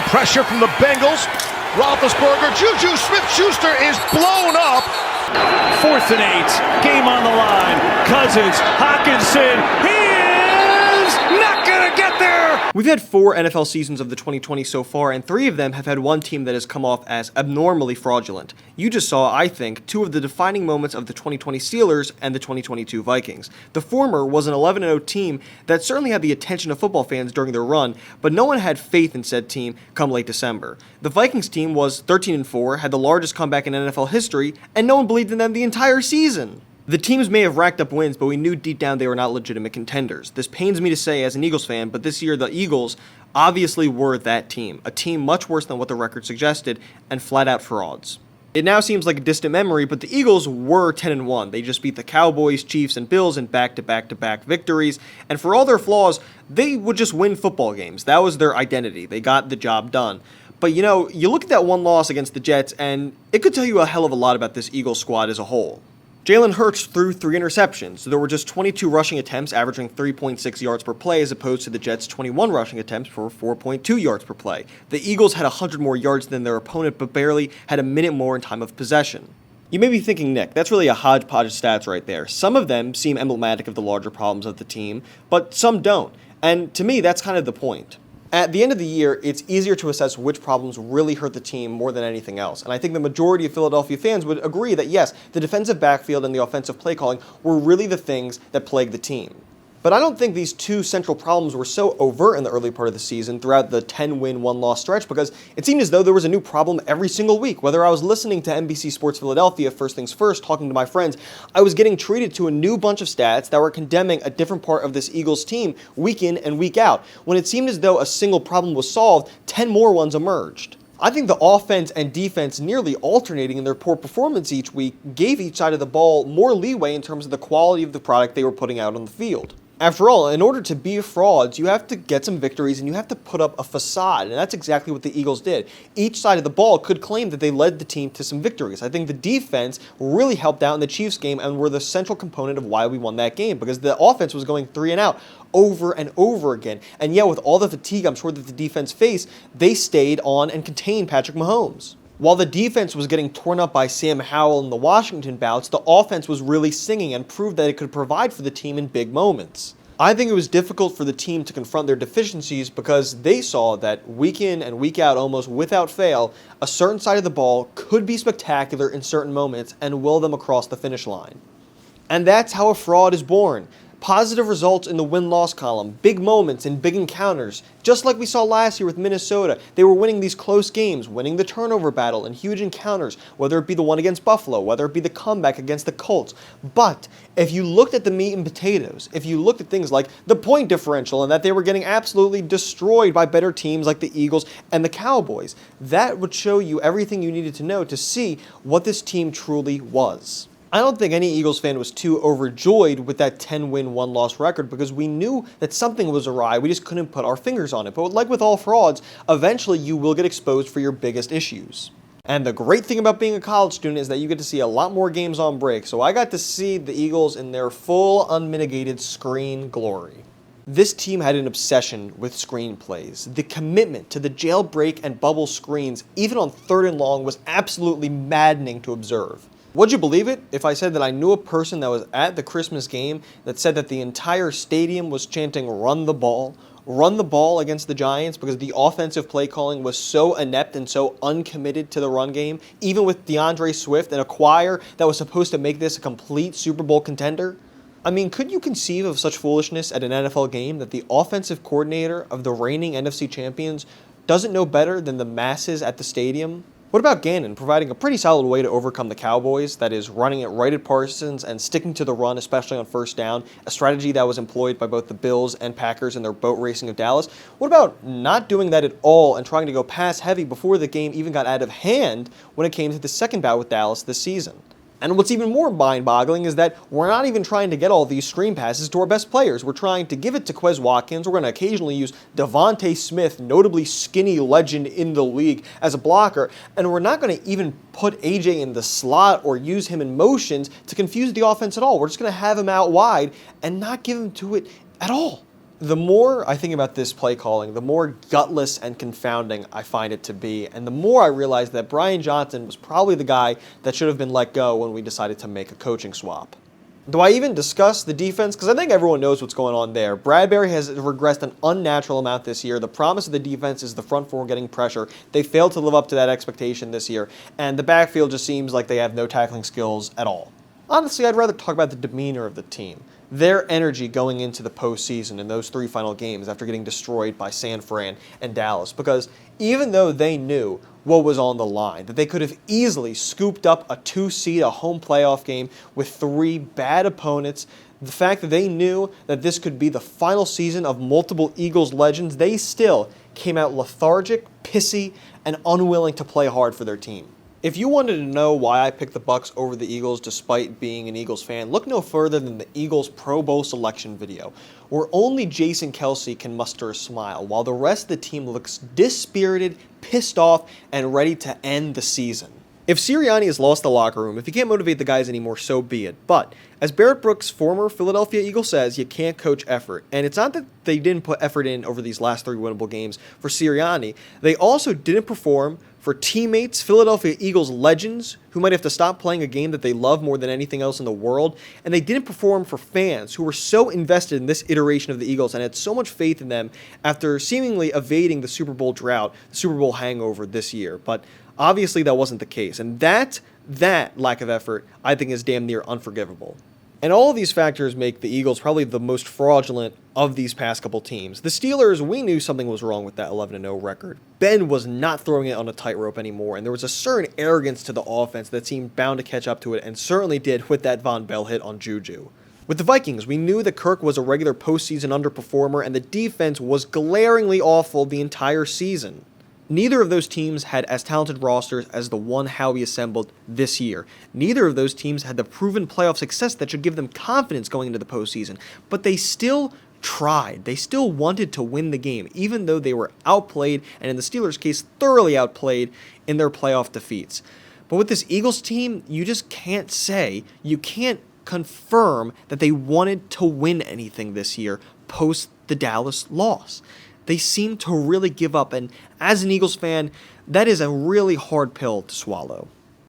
Pressure from the Bengals. Roethlisberger, Juju Smith-Schuster is blown up. 4th and 8, game on the line. Cousins, Hockenson, he is not gonna get there. We've had 4 NFL seasons of the 2020 so far, and 3 of them have had one team that has come off as abnormally fraudulent. You just saw, I think, 2 of the defining moments of the 2020 Steelers and the 2022 Vikings. The former was an 11-0 team that certainly had the attention of football fans during their run, but no one had faith in said team come late December. The Vikings team was 13-4, had the largest comeback in NFL history, and no one believed in them the entire season. The teams may have racked up wins, but we knew deep down they were not legitimate contenders. This pains me to say as an Eagles fan, but this year the Eagles obviously were that team, a team much worse than what the record suggested, and flat-out frauds. It now seems like a distant memory, but the Eagles were 10-1. They just beat the Cowboys, Chiefs, and Bills in back-to-back-to-back victories, and for all their flaws, they would just win football games. That was their identity. They got the job done. But you know, you look at that one loss against the Jets, and it could tell you a hell of a lot about this Eagles squad as a whole. Jalen Hurts threw 3 interceptions. There were just 22 rushing attempts, averaging 3.6 yards per play, as opposed to the Jets' 21 rushing attempts for 4.2 yards per play. The Eagles had 100 more yards than their opponent, but barely had a minute more in time of possession. You may be thinking, Nick, that's really a hodgepodge of stats right there. Some of them seem emblematic of the larger problems of the team, but some don't. And to me, that's kind of the point. At the end of the year, it's easier to assess which problems really hurt the team more than anything else. And I think the majority of Philadelphia fans would agree that yes, the defensive backfield and the offensive play calling were really the things that plagued the team. But I don't think these 2 central problems were so overt in the early part of the season throughout the 10-win, 1-loss stretch, because it seemed as though there was a new problem every single week. Whether I was listening to NBC Sports Philadelphia, First Things First, talking to my friends, I was getting treated to a new bunch of stats that were condemning a different part of this Eagles team week in and week out. When it seemed as though a single problem was solved, 10 more ones emerged. I think the offense and defense nearly alternating in their poor performance each week gave each side of the ball more leeway in terms of the quality of the product they were putting out on the field. After all, in order to be frauds, you have to get some victories and you have to put up a facade, and that's exactly what the Eagles did. Each side of the ball could claim that they led the team to some victories. I think the defense really helped out in the Chiefs game and were the central component of why we won that game, because the offense was going 3 and out over and over again. And yet, with all the fatigue I'm sure that the defense faced, they stayed on and contained Patrick Mahomes. While the defense was getting torn up by Sam Howell in the Washington bouts, the offense was really singing and proved that it could provide for the team in big moments. I think it was difficult for the team to confront their deficiencies because they saw that week in and week out, almost without fail, a certain side of the ball could be spectacular in certain moments and will them across the finish line. And that's how a fraud is born. Positive results in the win-loss column, big moments and big encounters. Just like we saw last year with Minnesota, they were winning these close games, winning the turnover battle and huge encounters, whether it be the one against Buffalo, whether it be the comeback against the Colts. But if you looked at the meat and potatoes, if you looked at things like the point differential and that they were getting absolutely destroyed by better teams like the Eagles and the Cowboys, that would show you everything you needed to know to see what this team truly was. I don't think any Eagles fan was too overjoyed with that 10-win, 1-loss record because we knew that something was awry. We just couldn't put our fingers on it. But like with all frauds, eventually you will get exposed for your biggest issues. And the great thing about being a college student is that you get to see a lot more games on break. So I got to see the Eagles in their full, unmitigated screen glory. This team had an obsession with screenplays. The commitment to the jailbreak and bubble screens, even on 3rd and long, was absolutely maddening to observe. Would you believe it if I said that I knew a person that was at the Christmas game that said that the entire stadium was chanting run the ball against the Giants because the offensive play calling was so inept and so uncommitted to the run game, even with DeAndre Swift and a choir that was supposed to make this a complete Super Bowl contender? I mean, could you conceive of such foolishness at an NFL game that the offensive coordinator of the reigning NFC champions doesn't know better than the masses at the stadium? What about Gannon providing a pretty solid way to overcome the Cowboys, that is, running it right at Parsons and sticking to the run, especially on 1st down, a strategy that was employed by both the Bills and Packers in their boat racing of Dallas? What about not doing that at all and trying to go pass heavy before the game even got out of hand when it came to the second bout with Dallas this season? And what's even more mind-boggling is that we're not even trying to get all these screen passes to our best players. We're trying to give it to Quez Watkins. We're going to occasionally use Devontae Smith, notably skinny legend in the league, as a blocker. And we're not going to even put AJ in the slot or use him in motions to confuse the offense at all. We're just going to have him out wide and not give him to it at all. The more I think about this play calling, the more gutless and confounding I find it to be, and the more I realize that Brian Johnson was probably the guy that should have been let go when we decided to make a coaching swap. Do I even discuss the defense? Because I think everyone knows what's going on there. Bradbury has regressed an unnatural amount this year. The promise of the defense is the front four getting pressure. They failed to live up to that expectation this year, and the backfield just seems like they have no tackling skills at all. Honestly, I'd rather talk about the demeanor of the team. Their energy going into the postseason in those 3 final games after getting destroyed by San Fran and Dallas. Because even though they knew what was on the line, that they could have easily scooped up a 2-seed, a home playoff game with 3 bad opponents, the fact that they knew that this could be the final season of multiple Eagles legends, they still came out lethargic, pissy, and unwilling to play hard for their team. If you wanted to know why I picked the Bucs over the Eagles despite being an Eagles fan, look no further than the Eagles Pro Bowl selection video, where only Jason Kelce can muster a smile, while the rest of the team looks dispirited, pissed off, and ready to end the season. If Sirianni has lost the locker room, if he can't motivate the guys anymore, so be it. But, as Barrett Brooks, former Philadelphia Eagle, says, you can't coach effort. And it's not that they didn't put effort in over these last 3 winnable games for Sirianni. They also didn't perform for teammates, Philadelphia Eagles legends, who might have to stop playing a game that they love more than anything else in the world. And they didn't perform for fans who were so invested in this iteration of the Eagles and had so much faith in them after seemingly evading the Super Bowl drought, the Super Bowl hangover this year. But obviously that wasn't the case. And that lack of effort, I think, is damn near unforgivable. And all of these factors make the Eagles probably the most fraudulent of these past couple teams. The Steelers, we knew something was wrong with that 11-0 record. Ben was not throwing it on a tightrope anymore, and there was a certain arrogance to the offense that seemed bound to catch up to it, and certainly did with that Von Bell hit on Juju. With the Vikings, we knew that Kirk was a regular postseason underperformer, and the defense was glaringly awful the entire season. Neither of those teams had as talented rosters as the one Howie assembled this year. Neither of those teams had the proven playoff success that should give them confidence going into the postseason. But they still tried. They still wanted to win the game, even though they were outplayed, and in the Steelers' case, thoroughly outplayed in their playoff defeats. But with this Eagles team, you just can't say, you can't confirm that they wanted to win anything this year post the Dallas loss. They seem to really give up, and as an Eagles fan, that is a really hard pill to swallow.